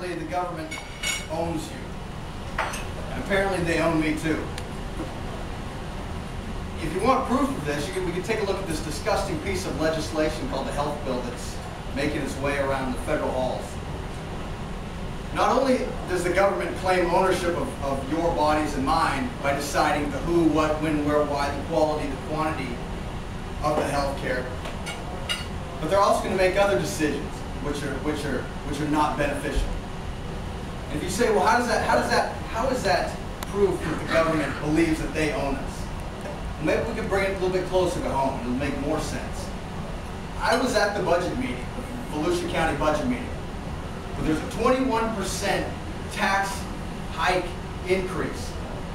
apparently the government owns you. And apparently they own me too. If you want proof of this, we can take a look at this disgusting piece of legislation called the health bill that's making its way around the federal halls. Not only does the government claim ownership of your bodies and mine by deciding the who, what, when, where, why, the quality, the quantity of the health care, but they're also going to make other decisions which are not beneficial. And if you say, well, how is that proof that the government believes that they own us? Maybe we could bring it a little bit closer to home. It'll make more sense. I was at the budget meeting, the Volusia County budget meeting, where there's a 21% tax hike increase.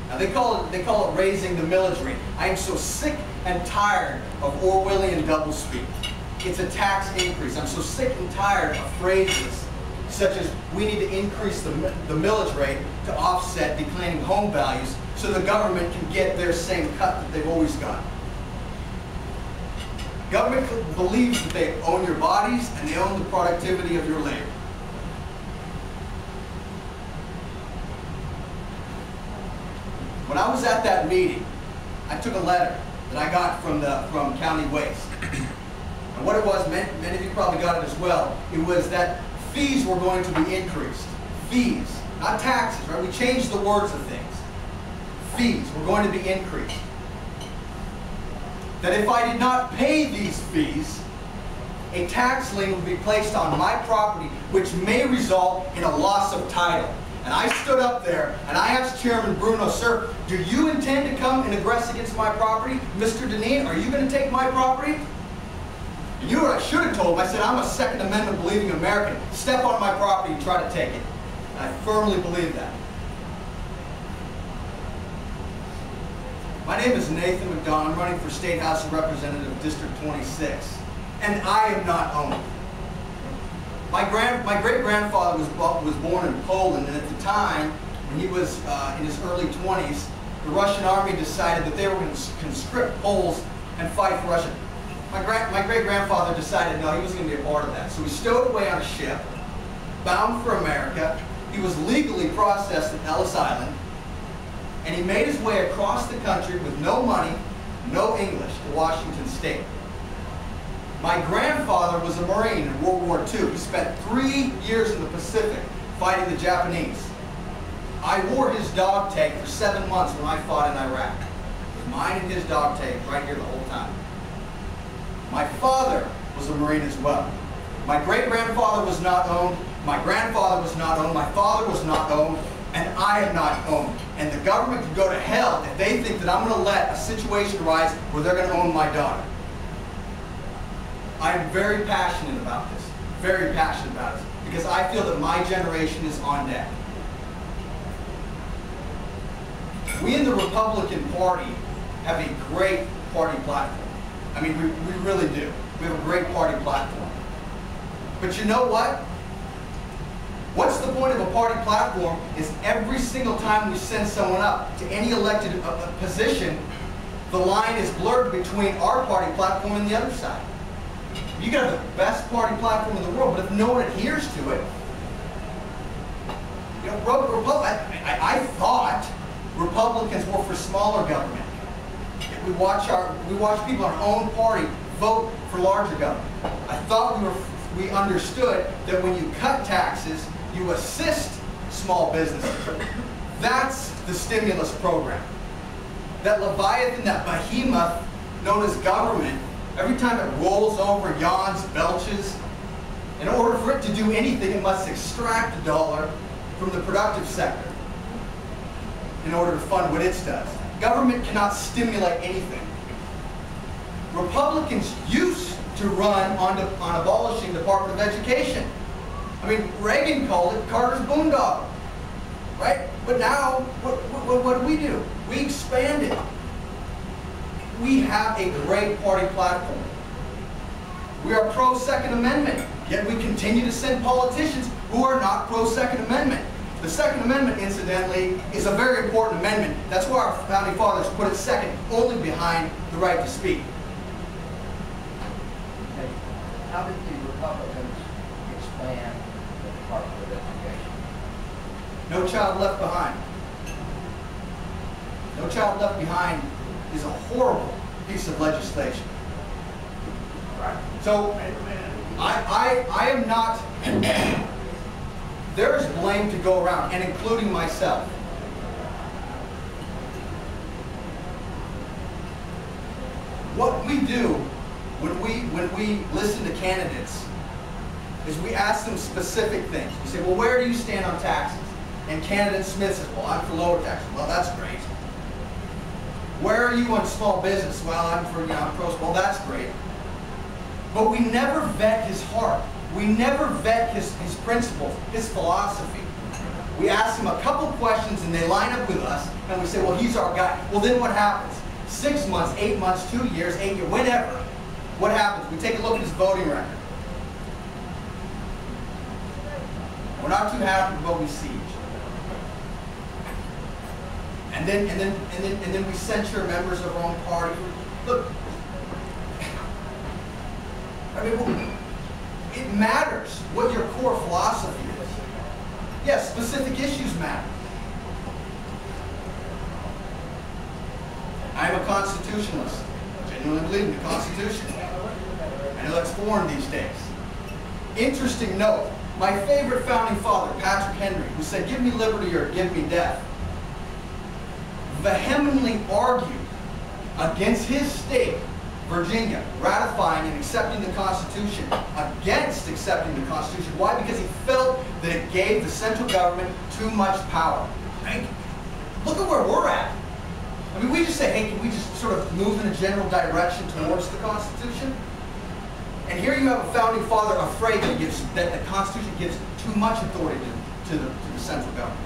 Now they call it raising the millage rate. I am so sick and tired of Orwellian doublespeak. It's a tax increase. I'm so sick and tired of phrases such as we need to increase the millage rate to offset declining home values so the government can get their same cut that they've always got. Government believes that they own your bodies and they own the productivity of your labor. When I was at that meeting, I took a letter that I got from County Waste. And what it was, many of you probably got it as well, it was that fees were going to be increased. Fees, not taxes, right? We changed the words of things. Fees were going to be increased. That if I did not pay these fees, a tax lien would be placed on my property, which may result in a loss of title. And I stood up there and I asked Chairman Bruno, sir, do you intend to come and aggress against my property? Mr. Deneen, are you going to take my property? And you know what I should have told him? I said, I'm a Second Amendment believing American. Step on my property and try to take it. And I firmly believe that. My name is Nathan McDonell. I'm running for State House of Representative District 26. And I am not owned. My great-grandfather was born in Poland, and at the time, when he was in his early 20s, the Russian army decided that they were going to conscript Poles and fight for Russia. My great-grandfather decided no, he wasn't going to be a part of that. So he stowed away on a ship, bound for America. He was legally processed at Ellis Island, and he made his way across the country with no money, no English, to Washington State. My grandfather was a Marine in World War II. He spent 3 years in the Pacific fighting the Japanese. I wore his dog tag for 7 months when I fought in Iraq. It was mine and his dog tag right here the whole time. My father was a Marine as well. My great-grandfather was not owned. My grandfather was not owned. My father was not owned. And I am not owned. And the government can go to hell if they think that I'm going to let a situation arise where they're going to own my daughter. I'm very passionate about this. Very passionate about it. Because I feel that my generation is on deck. We in the Republican Party have a great party platform. I mean, we really do. We have a great party platform. But you know what? What's the point of a party platform is every single time we send someone up to any elected position, the line is blurred between our party platform and the other side. You can have the best party platform in the world, but if no one adheres to it, you know, I thought Republicans were for smaller government. We watch people in our own party vote for larger government. I thought we understood that when you cut taxes, you assist small businesses. That's the stimulus program. That Leviathan, that behemoth known as government, every time it rolls over, yawns, belches, in order for it to do anything, it must extract a dollar from the productive sector in order to fund what it does. Government cannot stimulate anything. Republicans used to run on abolishing the Department of Education. I mean, Reagan called it Carter's boondoggle, right? But now, what do? We expand it. We have a great party platform. We are pro-Second Amendment, yet we continue to send politicians who are not pro-Second Amendment. The Second Amendment, incidentally, is a very important amendment. That's why our Founding Fathers put it second, only behind the right to speak. How did the Republicans expand the Department of Education? No Child Left Behind. No Child Left Behind is a horrible piece of legislation. So, I am not, there is blame to go around, and including myself. What we do when we listen to candidates is we ask them specific things. We say, well, where do you stand on taxes? And candidate Smith says, well, I'm for lower taxes. Well, that's great. Where are you on small business? Well, I'm for, I'm pro. Well, that's great. But we never vet his heart. We never vet his principles, his philosophy. We ask him a couple questions and they line up with us, and we say, well, he's our guy. Well, then what happens? 6 months, 8 months, 2 years, 8 years, whenever. What happens? We take a look at his voting record. We're not too happy with what we see. And then we censure members of our own party. Look, I mean, it matters what your core philosophy is. Yes, specific issues matter. I am a constitutionalist. I genuinely believe in the Constitution. I know that's foreign these days. Interesting note, my favorite founding father, Patrick Henry, who said, give me liberty or give me death, vehemently argued against his state, Virginia, ratifying and accepting the Constitution, against accepting the Constitution. Why? Because he felt that it gave the central government too much power. Right? Look at where we're at. I mean, we just say, hey, can we just sort of move in a general direction towards the Constitution? And here you have a founding father afraid that the Constitution gives too much authority to the central government.